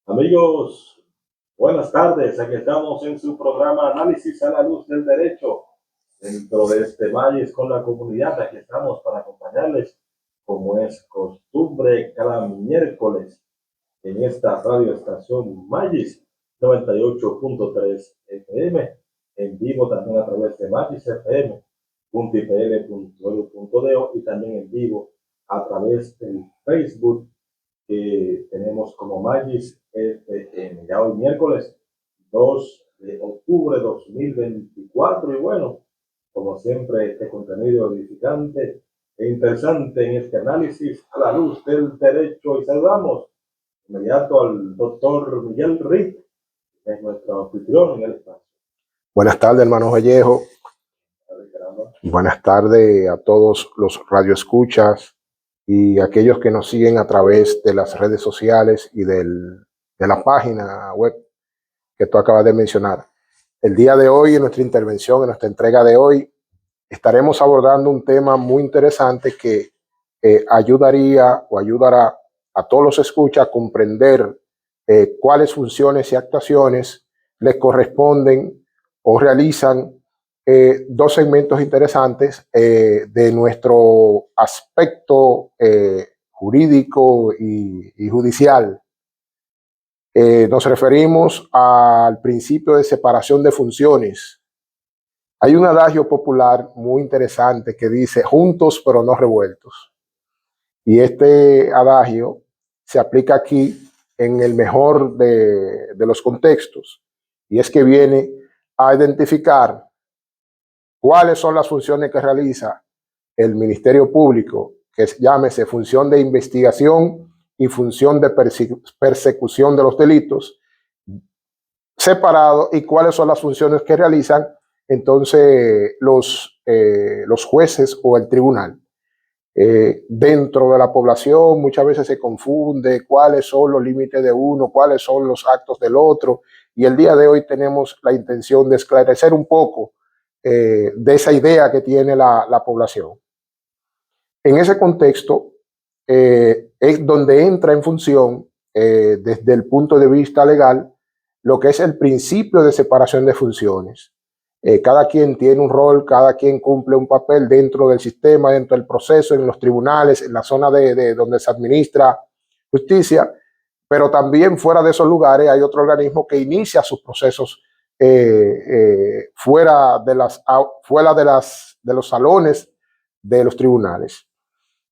Amigos, buenas tardes. Aquí estamos en su programa Análisis a la Luz del Derecho. Dentro de este Magis con la comunidad, aquí estamos para acompañarles, como es costumbre, cada miércoles en esta radioestación Magis 98.3 FM, en vivo también a través de magisfm.ipl.edu.do y también en vivo a través del Facebook que tenemos como Magis FM. Ya hoy miércoles 2 de octubre de 2024 y bueno, como siempre este contenido edificante e interesante en este análisis a la luz del derecho y saludamos inmediato al doctor Miguel Rick, que es nuestro anfitrión en el espacio. Buenas tardes, hermano Vallejo. Buenas tardes a todos los radioescuchas y aquellos que nos siguen a través de las redes sociales y de la página web que tú acabas de mencionar. El día de hoy, en nuestra intervención, en nuestra entrega de hoy, estaremos abordando un tema muy interesante que ayudará a todos los escuchas a comprender cuáles funciones y actuaciones les corresponden o realizan dos segmentos interesantes de nuestro aspecto jurídico y judicial. Nos referimos al principio de separación de funciones. Hay un adagio popular muy interesante que dice juntos pero no revueltos. Y este adagio se aplica aquí en el mejor de los contextos. Y es que viene a identificar cuáles son las funciones que realiza el Ministerio Público, que llámese función de investigación y función de persecución de los delitos, separado, y cuáles son las funciones que realizan entonces los jueces o el tribunal. Dentro de la población muchas veces se confunde cuáles son los límites de uno, cuáles son los actos del otro, y el día de hoy tenemos la intención de esclarecer un poco de esa idea que tiene la población. En ese contexto es donde entra en función desde el punto de vista legal lo que es el principio de separación de funciones. Cada quien tiene un rol, cada quien cumple un papel dentro del sistema, dentro del proceso, en los tribunales, en la zona de donde se administra justicia, pero también fuera de esos lugares hay otro organismo que inicia sus procesos fuera de los salones de los tribunales.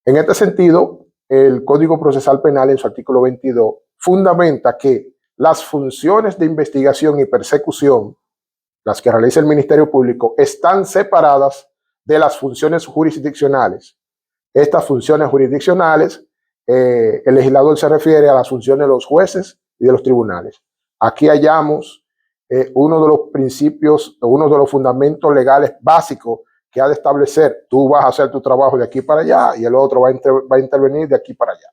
En este sentido, el Código Procesal Penal en su artículo 22 fundamenta que las funciones de investigación y persecución, las que realiza el Ministerio Público, están separadas de las funciones jurisdiccionales. Estas funciones jurisdiccionales, el legislador se refiere a las funciones de los jueces y de los tribunales. Aquí hallamos uno de los principios, uno de los fundamentos legales básicos que ha de establecer: tú vas a hacer tu trabajo de aquí para allá y el otro va a intervenir de aquí para allá.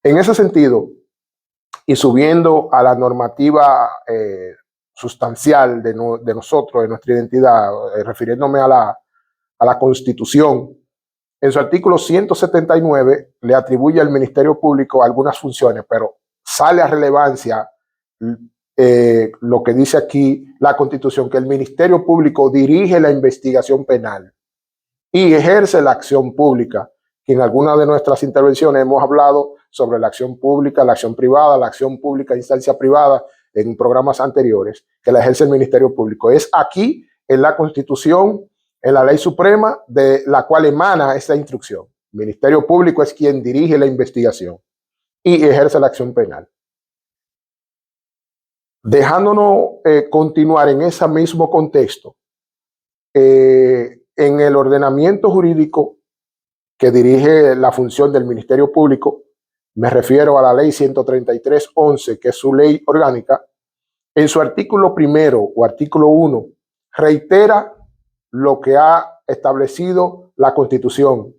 En ese sentido, y subiendo a la normativa sustancial de nosotros, de nuestra identidad, refiriéndome a la Constitución, en su artículo 179 le atribuye al Ministerio Público algunas funciones, pero sale a relevancia lo que dice aquí la Constitución, que el Ministerio Público dirige la investigación penal y ejerce la acción pública, que en algunas de nuestras intervenciones hemos hablado sobre la acción pública, la acción privada, la acción pública a instancia privada en programas anteriores, que la ejerce el Ministerio Público. Es aquí, en la Constitución, en la Ley Suprema, de la cual emana esta instrucción. El Ministerio Público es quien dirige la investigación y ejerce la acción penal. Dejándonos continuar en ese mismo contexto, en el ordenamiento jurídico que dirige la función del Ministerio Público, me refiero a la Ley 133/11, que es su ley orgánica, en su artículo primero o artículo 1, reitera lo que ha establecido la Constitución.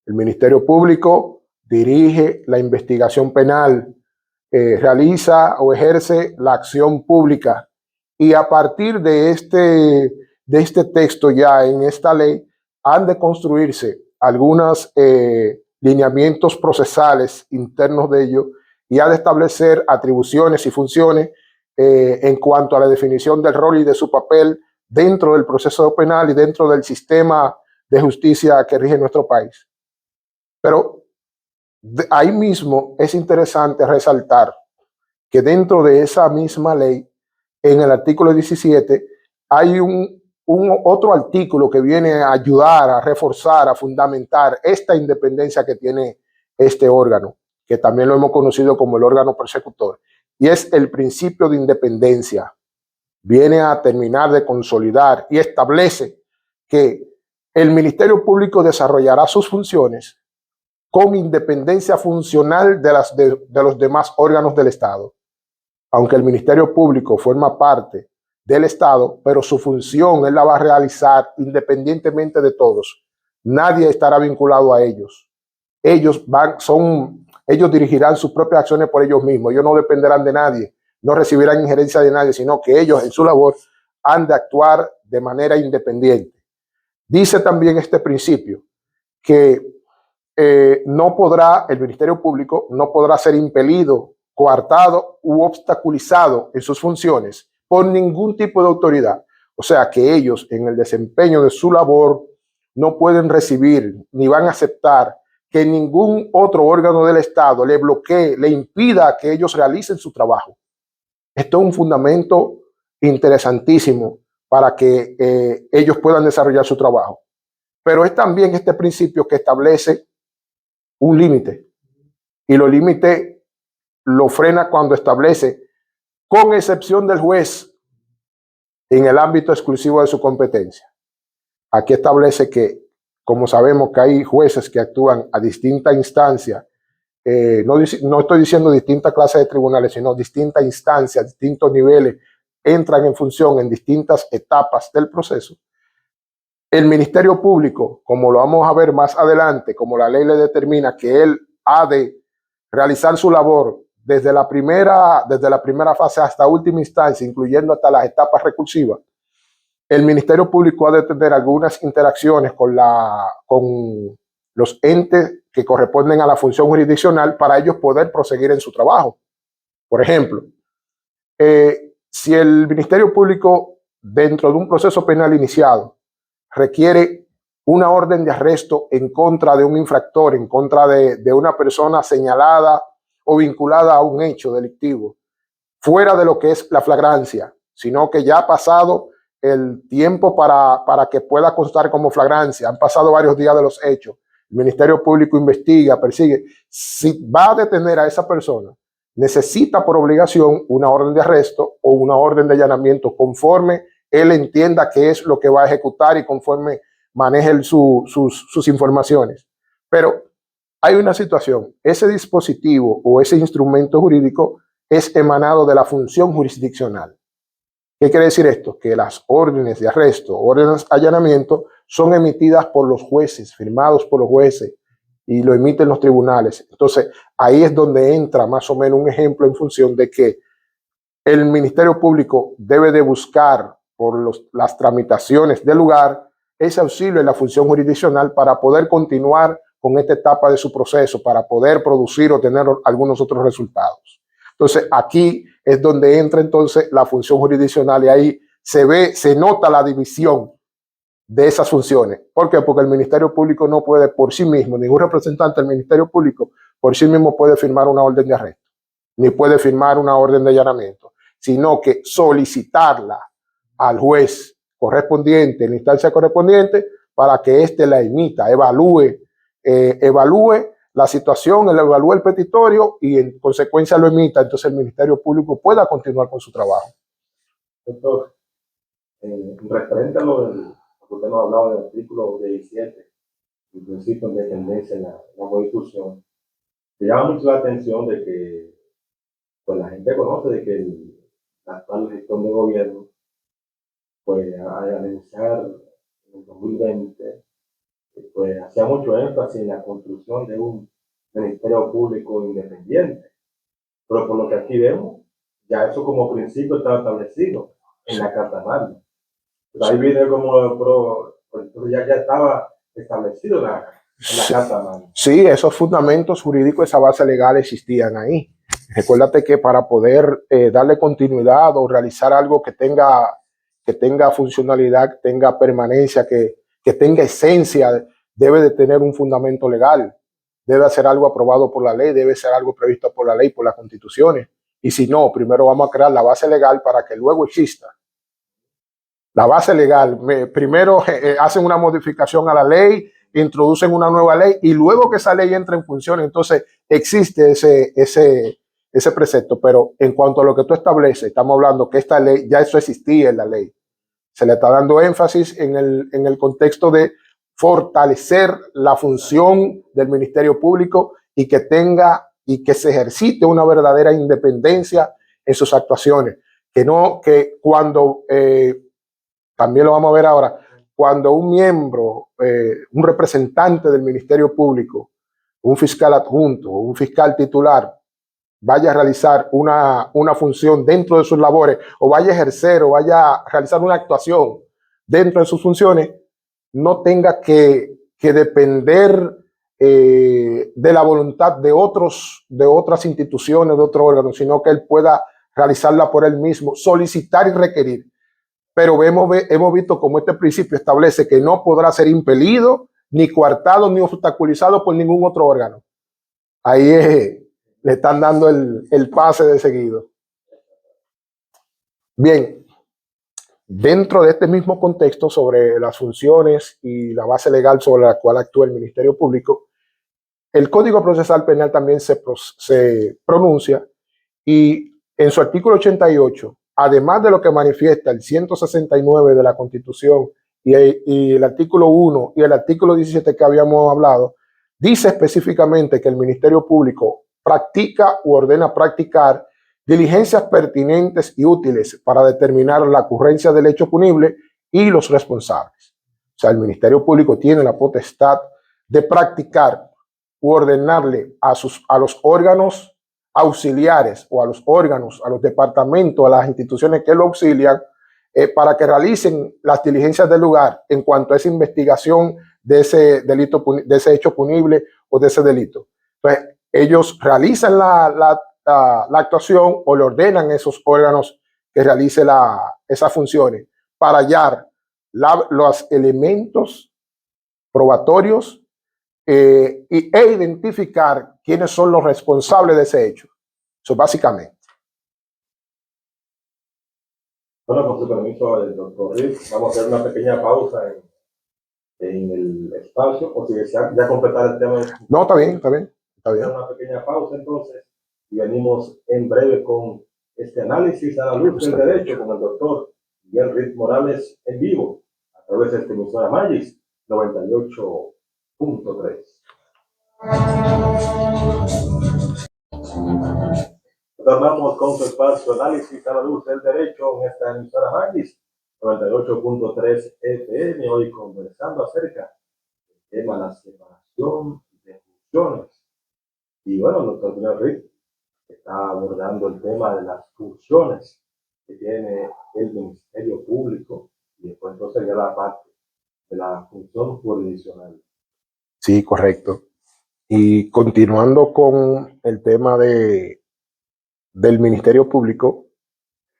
El Ministerio Público dirige la investigación penal, realiza o ejerce la acción pública. Y a partir de este texto ya en esta ley han de construirse algunos lineamientos procesales internos de ello y ha de establecer atribuciones y funciones en cuanto a la definición del rol y de su papel dentro del proceso penal y dentro del sistema de justicia que rige nuestro país. Pero ahí mismo es interesante resaltar que dentro de esa misma ley, en el artículo 17, hay otro artículo que viene a ayudar, a reforzar, a fundamentar esta independencia que tiene este órgano, que también lo hemos conocido como el órgano persecutor, y es el principio de independencia. Viene a terminar de consolidar y establece que el Ministerio Público desarrollará sus funciones con independencia funcional de los demás órganos del Estado. Aunque el Ministerio Público forma parte del Estado, pero su función él la va a realizar independientemente de todos. Nadie estará vinculado a ellos. Ellos dirigirán sus propias acciones por ellos mismos. Ellos no dependerán de nadie, no recibirán injerencia de nadie, sino que ellos en su labor han de actuar de manera independiente. Dice también este principio que el Ministerio Público no podrá ser impelido, coartado u obstaculizado en sus funciones por ningún tipo de autoridad. O sea que ellos en el desempeño de su labor no pueden recibir ni van a aceptar que ningún otro órgano del Estado le bloquee, le impida que ellos realicen su trabajo. Esto es un fundamento interesantísimo para que ellos puedan desarrollar su trabajo. Pero es también este principio que establece un límite, y los límites lo frena cuando establece, con excepción del juez, en el ámbito exclusivo de su competencia. Aquí establece que, como sabemos que hay jueces que actúan a distinta instancia, no estoy diciendo distintas clases de tribunales, sino distintas instancias, distintos niveles, entran en función en distintas etapas del proceso. El Ministerio Público, como lo vamos a ver más adelante, como la ley le determina que él ha de realizar su labor desde la primera fase hasta última instancia, incluyendo hasta las etapas recursivas, el Ministerio Público ha de tener algunas interacciones con los entes que corresponden a la función jurisdiccional para ellos poder proseguir en su trabajo. Por ejemplo, si el Ministerio Público, dentro de un proceso penal iniciado, requiere una orden de arresto en contra de un infractor, en contra de una persona señalada o vinculada a un hecho delictivo, fuera de lo que es la flagrancia, sino que ya ha pasado el tiempo para que pueda constar como flagrancia, han pasado varios días de los hechos, el Ministerio Público investiga, persigue, si va a detener a esa persona, necesita por obligación una orden de arresto o una orden de allanamiento conforme él entienda qué es lo que va a ejecutar y conforme maneje sus informaciones. Pero hay una situación, ese dispositivo o ese instrumento jurídico es emanado de la función jurisdiccional. ¿Qué quiere decir esto? Que las órdenes de arresto, órdenes de allanamiento, son emitidas por los jueces, firmados por los jueces, y lo emiten los tribunales. Entonces, ahí es donde entra más o menos un ejemplo en función de que el Ministerio Público debe de buscar por las tramitaciones del lugar ese auxilio en la función jurisdiccional para poder continuar con esta etapa de su proceso, para poder producir o tener algunos otros resultados. Entonces, aquí es donde entra entonces la función jurisdiccional y ahí se nota la división de esas funciones. ¿Por qué? Porque el Ministerio Público no puede por sí mismo, ningún representante del Ministerio Público por sí mismo puede firmar una orden de arresto, ni puede firmar una orden de allanamiento, sino que solicitarla al juez correspondiente, en la instancia correspondiente, para que éste la emita, evalúe la situación, evalúe el petitorio y en consecuencia lo emita, entonces el Ministerio Público pueda continuar con su trabajo. Doctor, referente a lo que usted nos hablaba del artículo 17, el principio de independencia en la Constitución, me llama mucho la atención de que pues, la gente conoce de que la actual gestión de gobierno, pues al iniciar en el 2020, pues hacía mucho énfasis en la construcción de un Ministerio Público independiente. pero por lo que aquí vemos, ya eso como principio está establecido en la Carta Magna. Pues ahí viene como, pero ya estaba establecido en la Carta Magna. Sí, esos fundamentos jurídicos, esa base legal existían ahí. Recuérdate que para poder darle continuidad o realizar algo que tenga funcionalidad, que tenga permanencia, que tenga esencia, debe de tener un fundamento legal. Debe ser algo aprobado por la ley, debe ser algo previsto por la ley, por las constituciones. Y si no, primero vamos a crear la base legal para que luego exista. La base legal, primero hacen una modificación a la ley, introducen una nueva ley y luego que esa ley entra en función, entonces existe ese precepto. Pero en cuanto a lo que tú estableces, estamos hablando que esta ley, ya eso existía en la ley. Se le está dando énfasis en el contexto de fortalecer la función del Ministerio Público y que tenga y que se ejercite una verdadera independencia en sus actuaciones. Que cuando, también lo vamos a ver ahora, cuando un miembro, un representante del Ministerio Público, un fiscal adjunto, un fiscal titular, vaya a realizar una función dentro de sus labores o vaya a ejercer o vaya a realizar una actuación dentro de sus funciones, no tenga que depender de la voluntad de otras instituciones, de otros órganos, sino que él pueda realizarla por él mismo, solicitar y requerir. Pero hemos visto como este principio establece que no podrá ser impelido, ni coartado, ni obstaculizado por ningún otro órgano. Ahí le están dando el pase de seguido. Bien, dentro de este mismo contexto sobre las funciones y la base legal sobre la cual actúa el Ministerio Público, el Código Procesal Penal también se pronuncia y en su artículo 88, además de lo que manifiesta el 169 de la Constitución y el artículo 1 y el artículo 17 que habíamos hablado, dice específicamente que el Ministerio Público practica u ordena practicar diligencias pertinentes y útiles para determinar la ocurrencia del hecho punible y los responsables. O sea, el Ministerio Público tiene la potestad de practicar u ordenarle a los órganos auxiliares o a los órganos, a los departamentos, a las instituciones que lo auxilian, para que realicen las diligencias del lugar en cuanto a esa investigación de ese delito, de ese hecho punible o de ese delito. Entonces, ellos realizan la actuación o le ordenan a esos órganos que realice esas funciones para hallar los elementos probatorios e identificar quiénes son los responsables de ese hecho. Eso básicamente. Bueno, con su permiso, doctor Riz, vamos a hacer una pequeña pausa en el espacio, o si desea ya completar el tema. No, está bien, está bien. Está bien. Una pequeña pausa entonces y venimos en breve con este análisis a la luz del derecho con el doctor Miguel Riz Morales en vivo a través de esta emisora Magis 98.3. Retornamos con su espacio análisis a la luz del derecho en esta emisora Magis 98.3 FM, hoy conversando acerca del tema de la separación de funciones. Y bueno, el doctor Miguel Riz está abordando el tema de las funciones que tiene el Ministerio Público y después entonces ya la parte de la función jurisdiccional. Sí, correcto. Y continuando con el tema del Ministerio Público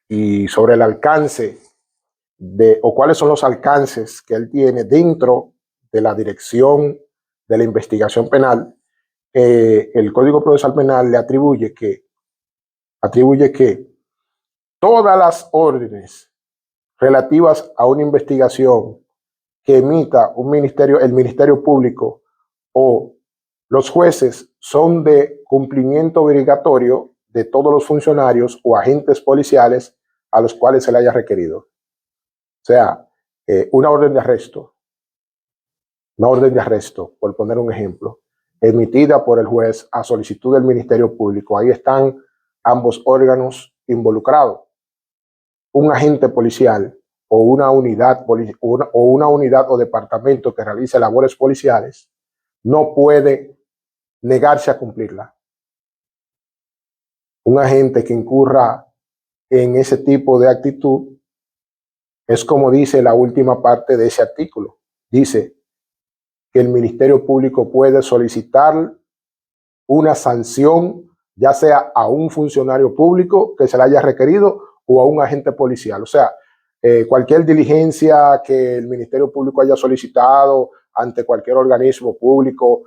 y sobre el alcance o cuáles son los alcances que él tiene dentro de la dirección de la investigación penal, el Código Procesal Penal le atribuye que todas las órdenes relativas a una investigación que emita el Ministerio Público o los jueces son de cumplimiento obligatorio de todos los funcionarios o agentes policiales a los cuales se le haya requerido. O sea, una orden de arresto, por poner un ejemplo, emitida por el juez a solicitud del Ministerio Público. Ahí están ambos órganos involucrados. Un agente policial o una unidad o departamento que realice labores policiales no puede negarse a cumplirla. un agente que incurra en ese tipo de actitud, es como dice la última parte de ese artículo. Dice que el Ministerio Público puede solicitar una sanción, ya sea a un funcionario público que se le haya requerido o a un agente policial. O sea, cualquier diligencia que el Ministerio Público haya solicitado ante cualquier organismo público,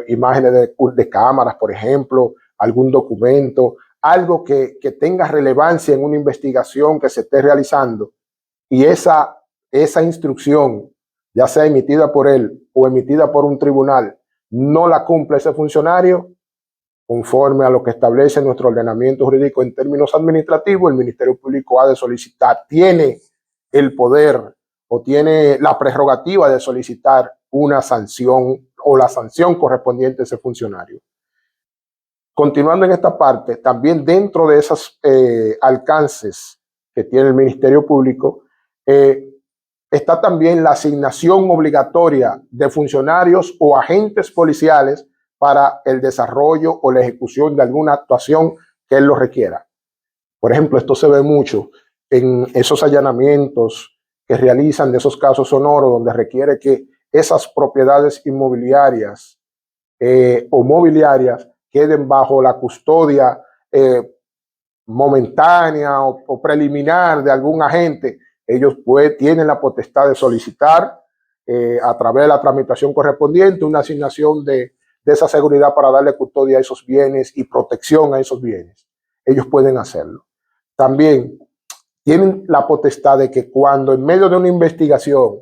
imágenes de cámaras, por ejemplo, algún documento, algo que tenga relevancia en una investigación que se esté realizando, y esa instrucción, ya sea emitida por él o emitida por un tribunal, no la cumple ese funcionario, conforme a lo que establece nuestro ordenamiento jurídico en términos administrativos, el Ministerio Público ha de solicitar, tiene el poder o tiene la prerrogativa de solicitar una sanción o la sanción correspondiente a ese funcionario. Continuando en esta parte, también dentro de esos alcances que tiene el Ministerio Público, está también la asignación obligatoria de funcionarios o agentes policiales para el desarrollo o la ejecución de alguna actuación que él lo requiera. Por ejemplo, esto se ve mucho en esos allanamientos que realizan de esos casos sonoros donde requiere que esas propiedades inmobiliarias o mobiliarias queden bajo la custodia momentánea o preliminar de algún agente. Ellos tienen la potestad de solicitar a través de la tramitación correspondiente una asignación de esa seguridad para darle custodia a esos bienes y protección a esos bienes. Ellos pueden hacerlo. También tienen la potestad de que cuando en medio de una investigación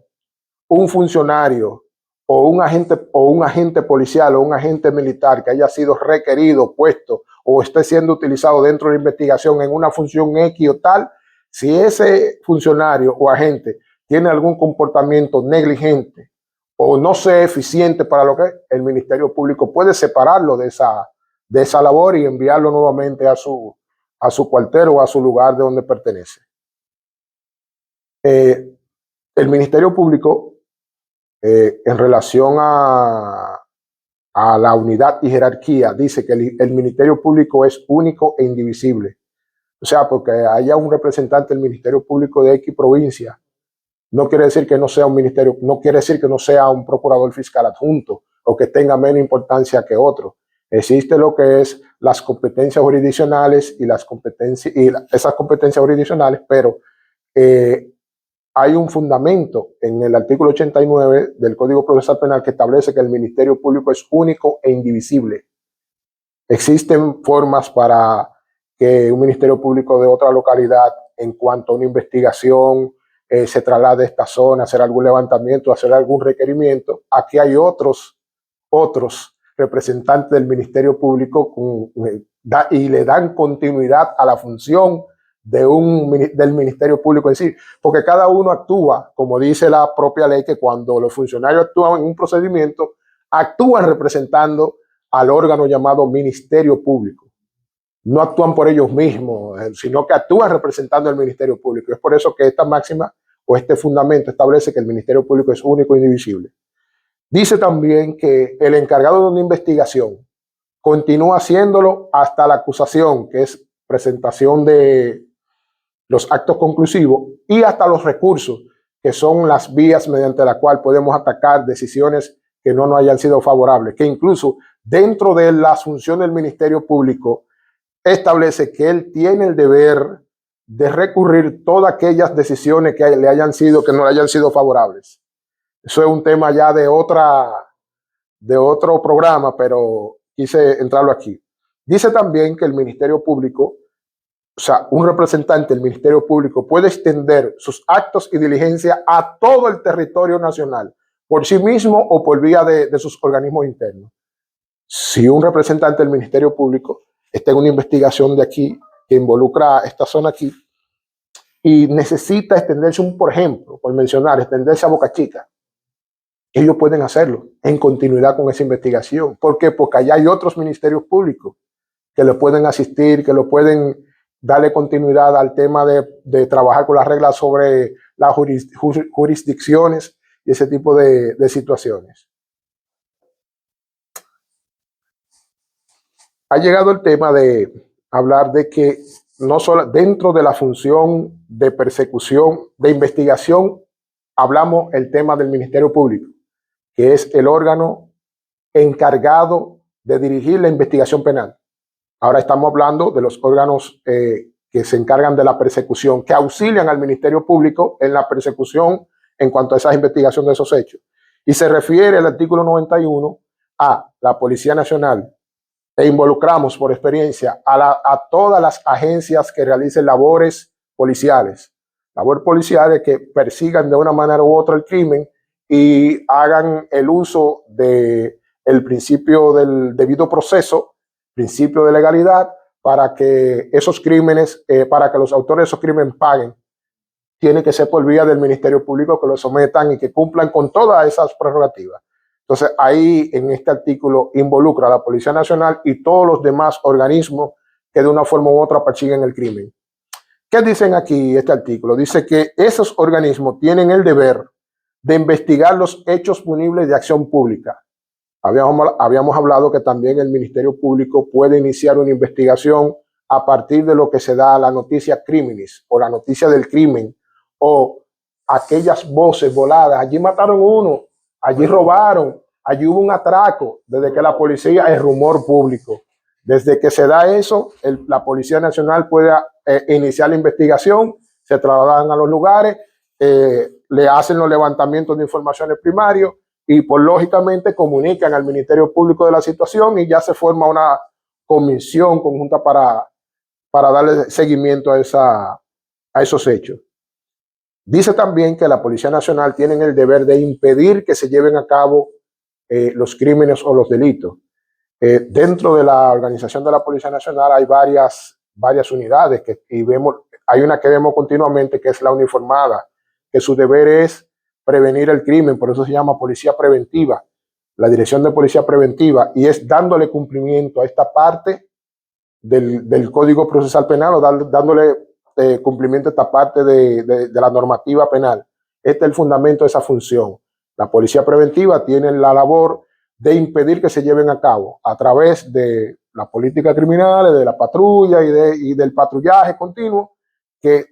un funcionario o un agente policial o un agente militar que haya sido requerido, puesto o esté siendo utilizado dentro de la investigación en una función X o tal, si ese funcionario o agente tiene algún comportamiento negligente o no sea eficiente para lo que el Ministerio Público puede separarlo de esa labor y enviarlo nuevamente a su cuartel o a su lugar de donde pertenece. El Ministerio Público, en relación a la unidad y jerarquía, dice que el Ministerio Público es único e indivisible. O sea, porque haya un representante del Ministerio Público de X provincia, no quiere decir que no sea un ministerio, no quiere decir que no sea un procurador fiscal adjunto o que tenga menos importancia que otro. Existe lo que es las competencias jurisdiccionales y esas competencias jurisdiccionales, pero hay un fundamento en el artículo 89 del Código Procesal Penal que establece que el Ministerio Público es único e indivisible. Existen formas para que un Ministerio Público de otra localidad, en cuanto a una investigación, se traslade a esta zona, hacer algún levantamiento, hacer algún requerimiento. Aquí hay otros representantes del Ministerio Público y le dan continuidad a la función del Ministerio Público en sí, porque cada uno actúa, como dice la propia ley, que cuando los funcionarios actúan en un procedimiento, actúan representando al órgano llamado Ministerio Público. No actúan por ellos mismos, sino que actúan representando al Ministerio Público. Es por eso que esta máxima o este fundamento establece que el Ministerio Público es único e indivisible. Dice también que el encargado de una investigación continúa haciéndolo hasta la acusación, que es presentación de los actos conclusivos, y hasta los recursos, que son las vías mediante las cuales podemos atacar decisiones que no nos hayan sido favorables, que incluso dentro de las funciones del Ministerio Público establece que él tiene el deber de recurrir todas aquellas decisiones que no le hayan sido favorables. Eso es un tema ya de otro programa, pero quise entrarlo aquí. Dice también que el Ministerio Público, o sea, un representante del Ministerio Público puede extender sus actos y diligencias a todo el territorio nacional, por sí mismo o por vía de sus organismos internos. Si un representante del Ministerio Público está en una investigación de aquí, que involucra esta zona aquí, y necesita extenderse, por ejemplo, por mencionar, extenderse a Boca Chica, ellos pueden hacerlo en continuidad con esa investigación. ¿Por qué? Porque allá hay otros ministerios públicos que le pueden asistir, que lo pueden darle continuidad al tema de trabajar con las reglas sobre las jurisdicciones y ese tipo de situaciones. Ha llegado el tema de hablar de que no solo dentro de la función de persecución, de investigación, hablamos el tema del Ministerio Público, que es el órgano encargado de dirigir la investigación penal. Ahora estamos hablando de los órganos que se encargan de la persecución, que auxilian al Ministerio Público en la persecución en cuanto a esa investigación de esos hechos. Y se refiere el artículo 91 a la Policía Nacional, e involucramos por experiencia a todas las agencias que realicen labores policiales que persigan de una manera u otra el crimen y hagan el uso del principio del debido proceso, principio de legalidad, para que esos crímenes, para que los autores de esos crímenes paguen. Tiene que ser por vía del Ministerio Público, que lo sometan y que cumplan con todas esas prerrogativas. Entonces, ahí en este artículo involucra a la Policía Nacional y todos los demás organismos que de una forma u otra persiguen el crimen. ¿Qué dicen aquí este artículo? Dice que esos organismos tienen el deber de investigar los hechos punibles de acción pública. Habíamos hablado que también el Ministerio Público puede iniciar una investigación a partir de lo que se da a la noticia criminis o la noticia del crimen o aquellas voces voladas. Allí mataron uno, allí robaron, allí hubo un atraco. Desde que la policía es rumor público. Desde que se da eso, la Policía Nacional puede iniciar la investigación, se trasladan a los lugares, le hacen los levantamientos de informaciones primarios y, pues, lógicamente, comunican al Ministerio Público de la situación y ya se forma una comisión conjunta para darle seguimiento a esos hechos. Dice también que la Policía Nacional tiene el deber de impedir que se lleven a cabo los crímenes o los delitos. Dentro de la organización de la Policía Nacional hay varias unidades hay una que vemos continuamente, que es la uniformada, que su deber es prevenir el crimen, por eso se llama Policía Preventiva, la Dirección de Policía Preventiva, y es dándole cumplimiento a esta parte del Código Procesal Penal, o dándole cumplimiento a esta parte de la normativa penal. Este es el fundamento de esa función. La Policía Preventiva tiene la labor de impedir que se lleven a cabo a través de la política criminal, de la patrulla y del patrullaje continuo, que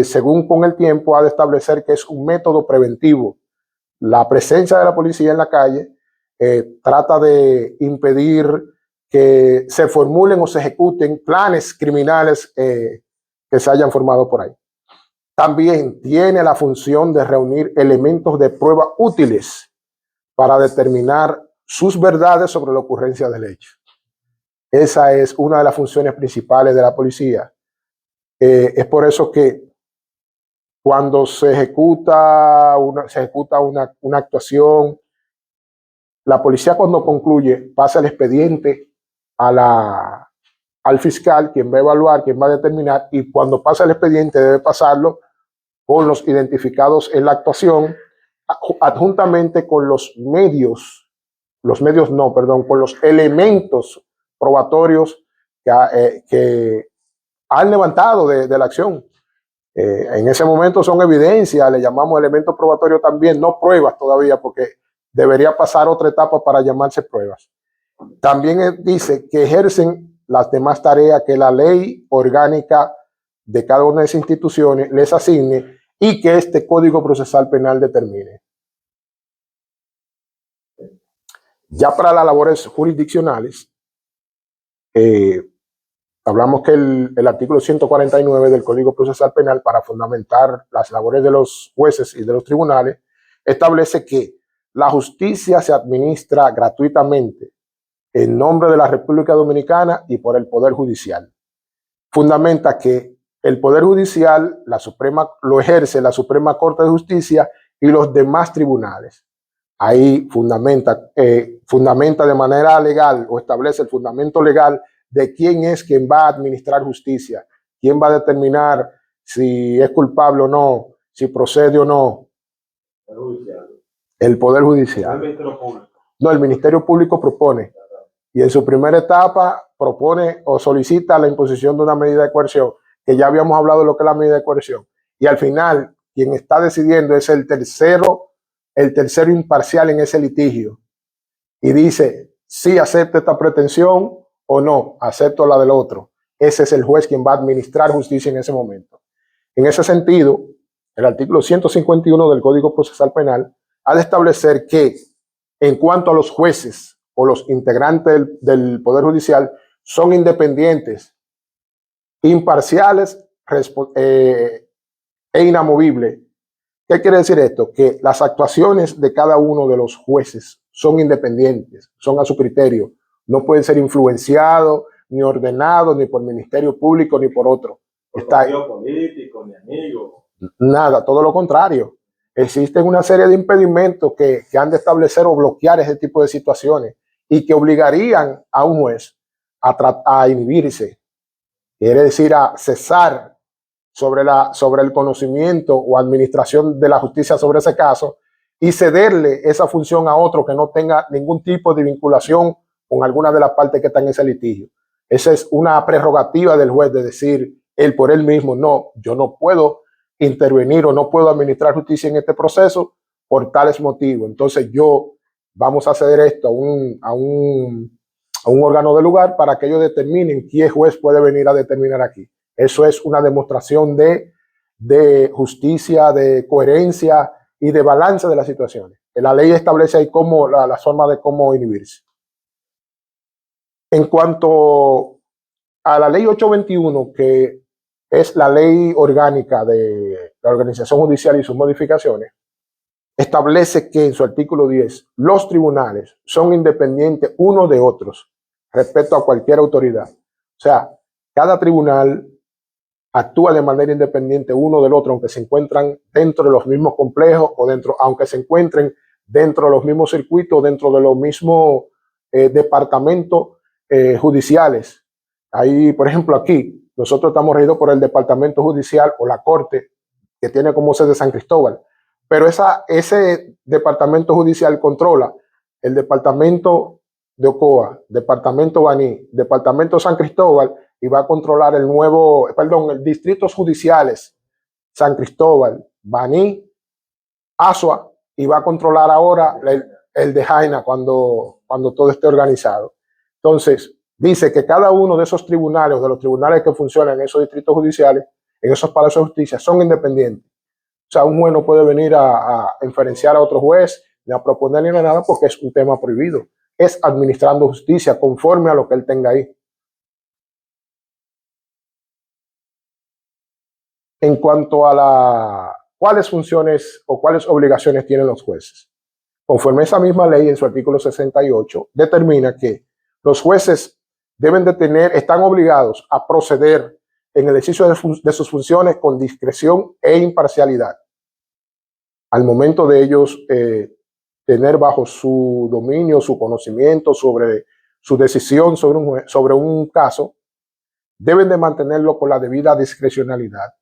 según con el tiempo ha de establecer que es un método preventivo. La presencia de la policía en la calle trata de impedir que se formulen o se ejecuten planes criminales que se hayan formado por ahí. También tiene la función de reunir elementos de prueba útiles para determinar sus verdades sobre la ocurrencia del hecho. Esa es una de las funciones principales de la policía. Es por eso que cuando se ejecuta una actuación, la policía, cuando concluye, pasa el expediente al fiscal, quien va a evaluar, quien va a determinar, y cuando pasa el expediente debe pasarlo con los identificados en la actuación, adjuntamente con con los elementos probatorios que han levantado de la acción. En ese momento son evidencias, le llamamos elementos probatorios también, no pruebas todavía, porque debería pasar otra etapa para llamarse pruebas. También dice que ejercen las demás tareas que la ley orgánica de cada una de esas instituciones les asigne y que este Código Procesal Penal determine. Ya para las labores jurisdiccionales, hablamos que el artículo 149 del Código Procesal Penal, para fundamentar las labores de los jueces y de los tribunales, establece que la justicia se administra gratuitamente en nombre de la República Dominicana y por el Poder Judicial. Fundamenta que el Poder Judicial lo ejerce la Suprema Corte de Justicia y los demás tribunales. Ahí fundamenta de manera legal, o establece el fundamento legal de quién es quien va a administrar justicia, quién va a determinar si es culpable o no, si procede o no. El Poder Judicial. No, el Ministerio Público propone. Y en su primera etapa propone o solicita la imposición de una medida de coerción, que ya habíamos hablado de lo que es la medida de coerción. Y al final, quien está decidiendo es el tercero imparcial en ese litigio. Y dice, sí acepto esta pretensión o no, acepto la del otro. ese es el juez quien va a administrar justicia en ese momento. En ese sentido, el artículo 151 del Código Procesal Penal ha de establecer que en cuanto a los jueces o los integrantes del Poder Judicial son independientes, imparciales e inamovibles. ¿Qué quiere decir esto? Que las actuaciones de cada uno de los jueces son independientes, son a su criterio, no pueden ser influenciados, ni ordenados, ni por Ministerio Público, ni por otro. Por partido político, ni amigo. Nada, todo lo contrario. Existen una serie de impedimentos que han de establecer o bloquear ese tipo de situaciones y que obligarían a un juez a inhibirse, quiere decir a cesar sobre el conocimiento o administración de la justicia sobre ese caso y cederle esa función a otro que no tenga ningún tipo de vinculación con alguna de las partes que están en ese litigio. Esa es una prerrogativa del juez de decir él por él mismo, no, yo no puedo intervenir o no puedo administrar justicia en este proceso por tales motivos. Entonces vamos a ceder esto a un órgano del lugar para que ellos determinen qué juez puede venir a determinar aquí. Eso es una demostración de justicia, de coherencia y de balance de las situaciones. La ley establece ahí la forma de cómo inhibirse. En cuanto a la ley 821, que es la ley orgánica de la organización judicial y sus modificaciones, establece que en su artículo 10 los tribunales son independientes unos de otros respecto a cualquier autoridad. O sea, cada tribunal actúa de manera independiente uno del otro, aunque se encuentran dentro de los mismos complejos o aunque se encuentren dentro de los mismos circuitos, dentro de los mismos departamentos judiciales. Ahí, por ejemplo, aquí, nosotros estamos regidos por el departamento judicial o la corte, que tiene como sede San Cristóbal. Pero ese departamento judicial controla el departamento de Ocoa, departamento Baní, departamento San Cristóbal, y va a controlar el distritos judiciales, San Cristóbal, Baní, Azua, y va a controlar ahora el de Jaina cuando todo esté organizado. Entonces, dice que cada uno de esos tribunales, o de los tribunales que funcionan en esos distritos judiciales, en esos palacios de justicia, son independientes. O sea, un juez no puede venir a inferenciar a otro juez, ni a proponerle nada, porque es un tema prohibido. Es administrando justicia conforme a lo que él tenga ahí. En cuanto a cuáles funciones o cuáles obligaciones tienen los jueces. Conforme esa misma ley, en su artículo 68, determina que los jueces están obligados a proceder en el ejercicio de sus funciones con discreción e imparcialidad. Al momento de ellos tener bajo su dominio, su conocimiento sobre su decisión sobre un caso, deben de mantenerlo con la debida discrecionalidad.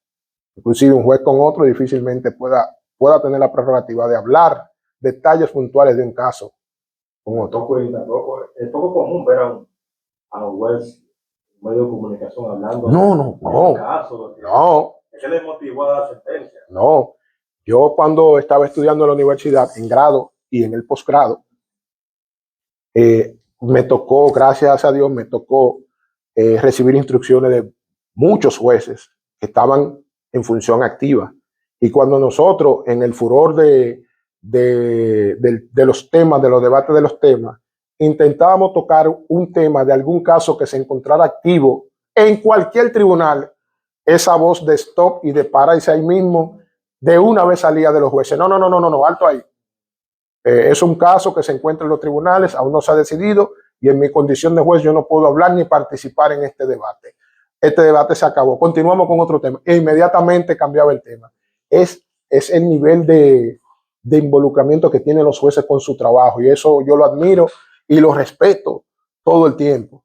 Inclusive un juez con otro difícilmente pueda tener la prerrogativa de hablar detalles puntuales de un caso con otro. Es poco común ver a un juez en medio de comunicación hablando de un caso. No. ¿Qué le motivó a dar sentencia? No. Yo cuando estaba estudiando en la universidad, en grado y en el posgrado, me tocó, gracias a Dios, recibir instrucciones de muchos jueces que estaban en función activa. Y cuando nosotros, en el furor de los temas, de los debates de los temas, intentábamos tocar un tema de algún caso que se encontrara activo en cualquier tribunal, esa voz de stop y de pararse ahí mismo, de una vez salía de los jueces. No, alto ahí. Es un caso que se encuentra en los tribunales, aún no se ha decidido, y en mi condición de juez yo no puedo hablar ni participar en este debate. Este debate se acabó. Continuamos con otro tema. E inmediatamente cambiaba el tema. Es el nivel de involucramiento que tienen los jueces con su trabajo, y eso yo lo admiro y lo respeto todo el tiempo.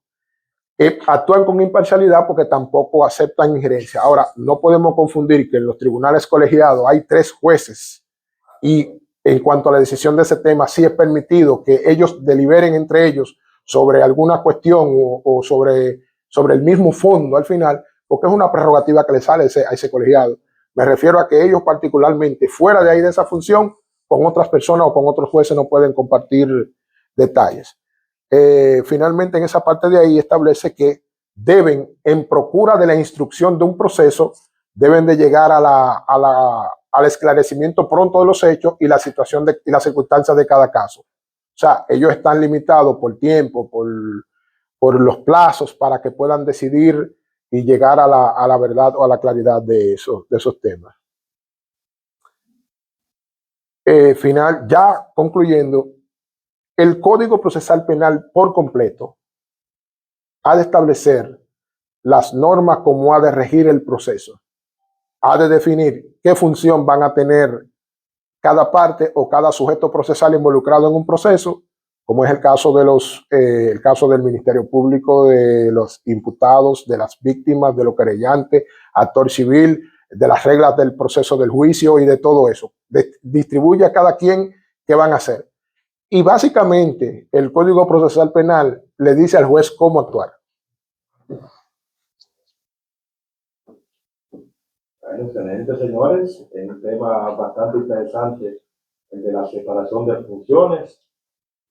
Actúan con imparcialidad porque tampoco aceptan injerencia. Ahora, no podemos confundir que en los tribunales colegiados hay 3 jueces, y en cuanto a la decisión de ese tema, sí es permitido que ellos deliberen entre ellos sobre alguna cuestión o sobre el mismo fondo al final, porque es una prerrogativa que le sale a ese colegiado. Me refiero a que ellos particularmente, fuera de ahí de esa función, con otras personas o con otros jueces no pueden compartir detalles. Finalmente, en esa parte de ahí establece que deben, en procura de la instrucción de un proceso, deben de llegar al esclarecimiento pronto de los hechos y la situación y las circunstancias de cada caso. O sea, ellos están limitados por tiempo, por los plazos para que puedan decidir y llegar a la verdad o a la claridad de esos temas. Final, ya concluyendo, el Código Procesal Penal por completo ha de establecer las normas como ha de regir el proceso, ha de definir qué función van a tener cada parte o cada sujeto procesal involucrado en un proceso, como es el caso el caso del Ministerio Público, de los imputados, de las víctimas, de los querellantes, actor civil, de las reglas del proceso del juicio y de todo eso. Distribuye a cada quien qué van a hacer. Y básicamente el Código Procesal Penal le dice al juez cómo actuar. Bueno, excelente, señores. Es un tema bastante interesante, el de la separación de funciones,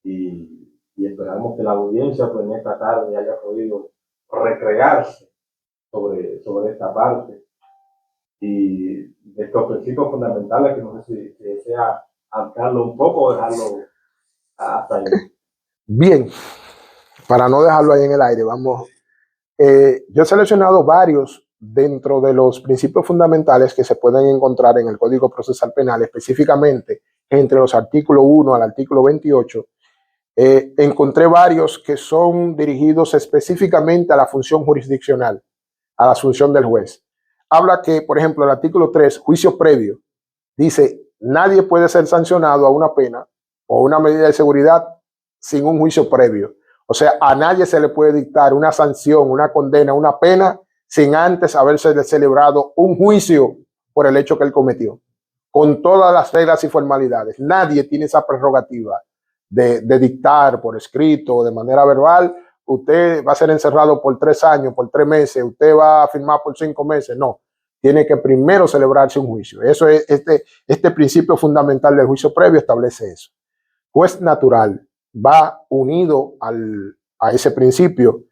y esperamos que la audiencia pues, en esta tarde haya podido recrearse sobre esta parte y de estos principios fundamentales que no sé si desea ampliarlo un poco o dejarlo hasta ahí. Bien, para no dejarlo ahí en el aire, vamos. Yo he seleccionado varios dentro de los principios fundamentales que se pueden encontrar en el Código Procesal Penal, específicamente entre los artículos 1 al artículo 28. Encontré varios que son dirigidos específicamente a la función jurisdiccional, a la función del juez. Habla que, por ejemplo, el artículo 3, juicio previo, dice, nadie puede ser sancionado a una pena o una medida de seguridad sin un juicio previo. O sea, a nadie se le puede dictar una sanción, una condena, una pena, sin antes haberse celebrado un juicio por el hecho que él cometió, con todas las reglas y formalidades. Nadie tiene esa prerrogativa de dictar por escrito o de manera verbal, usted va a ser encerrado por 3 años, por 3 meses, usted va a firmar por 5 meses. No, tiene que primero celebrarse un juicio. Eso es este principio fundamental del juicio previo establece eso. Juez natural va unido a ese principio.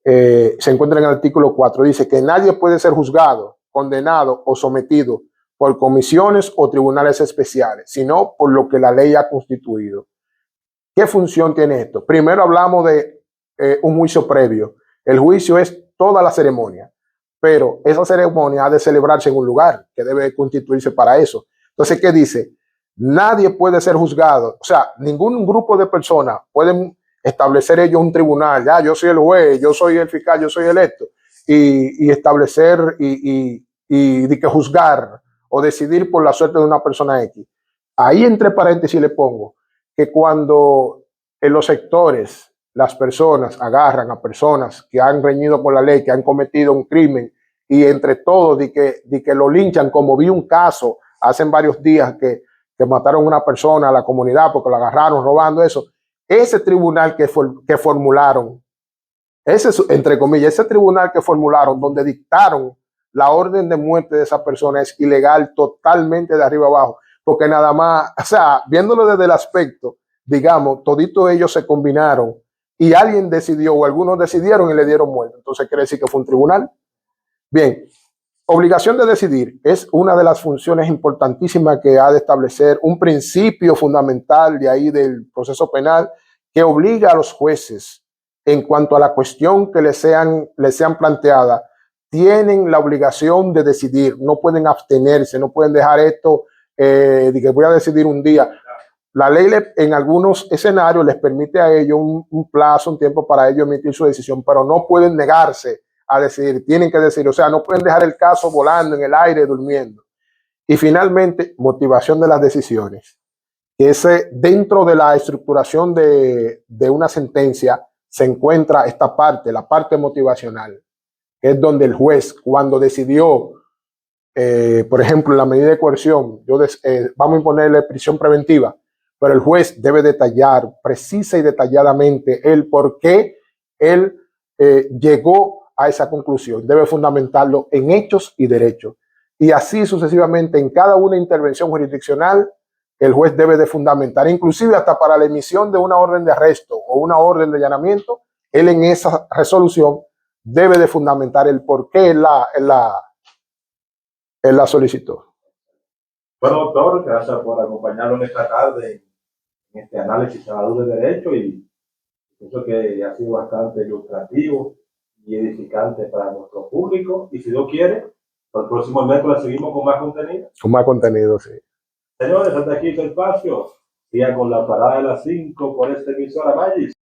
Se encuentra en el artículo 4, dice que nadie puede ser juzgado, condenado o sometido por comisiones o tribunales especiales, sino por lo que la ley ha constituido. ¿Qué función tiene esto? Primero hablamos de un juicio previo. El juicio es toda la ceremonia, pero esa ceremonia ha de celebrarse en un lugar que debe constituirse para eso. Entonces, ¿qué dice? Nadie puede ser juzgado, o sea, ningún grupo de personas pueden establecer ellos un tribunal, ya yo soy el juez, yo soy el fiscal, yo soy electo, y establecer y de que juzgar o decidir por la suerte de una persona X. Ahí entre paréntesis le pongo que cuando en los sectores las personas agarran a personas que han reñido con la ley, que han cometido un crimen, y entre todos de que lo linchan, como vi un caso hace varios días que mataron a una persona a la comunidad porque lo agarraron robando eso, ese tribunal que formularon, entre comillas, ese tribunal que formularon donde dictaron la orden de muerte de esa persona es ilegal totalmente de arriba abajo, porque nada más, o sea, viéndolo desde el aspecto, digamos, toditos ellos se combinaron y alguien decidió o algunos decidieron y le dieron muerte. Entonces quiere decir que fue un tribunal. Bien, obligación de decidir es una de las funciones importantísimas que ha de establecer un principio fundamental de ahí del proceso penal que obliga a los jueces en cuanto a la cuestión que les sean planteada, tienen la obligación de decidir, no pueden abstenerse, no pueden dejar esto de que voy a decidir un día. La ley en algunos escenarios les permite a ellos un plazo, un tiempo para ellos emitir su decisión, pero no pueden negarse a decidir, tienen que decidir, o sea, no pueden dejar el caso volando en el aire, durmiendo. Y finalmente, motivación de las decisiones. Dentro de la estructuración de una sentencia se encuentra esta parte, la parte motivacional, que es donde el juez, cuando decidió, por ejemplo, la medida de coerción, vamos a imponerle prisión preventiva, pero el juez debe detallar precisa y detalladamente el por qué él llegó a esa conclusión. Debe fundamentarlo en hechos y derechos. Y así sucesivamente en cada una intervención jurisdiccional, el juez debe de fundamentar, inclusive hasta para la emisión de una orden de arresto o una orden de allanamiento, él en esa resolución debe de fundamentar el por qué él la solicitó. Bueno, doctor, gracias por acompañarnos en esta tarde en este análisis a la luz de derecho y pienso que ha sido bastante ilustrativo y edificante para nuestro público. Y si Dios quiere, el próximo miércoles seguimos con más contenido. Con más contenido, sí. Señores, hasta aquí su espacio. Sigan con la parada de las 5 por esta emisora Magis.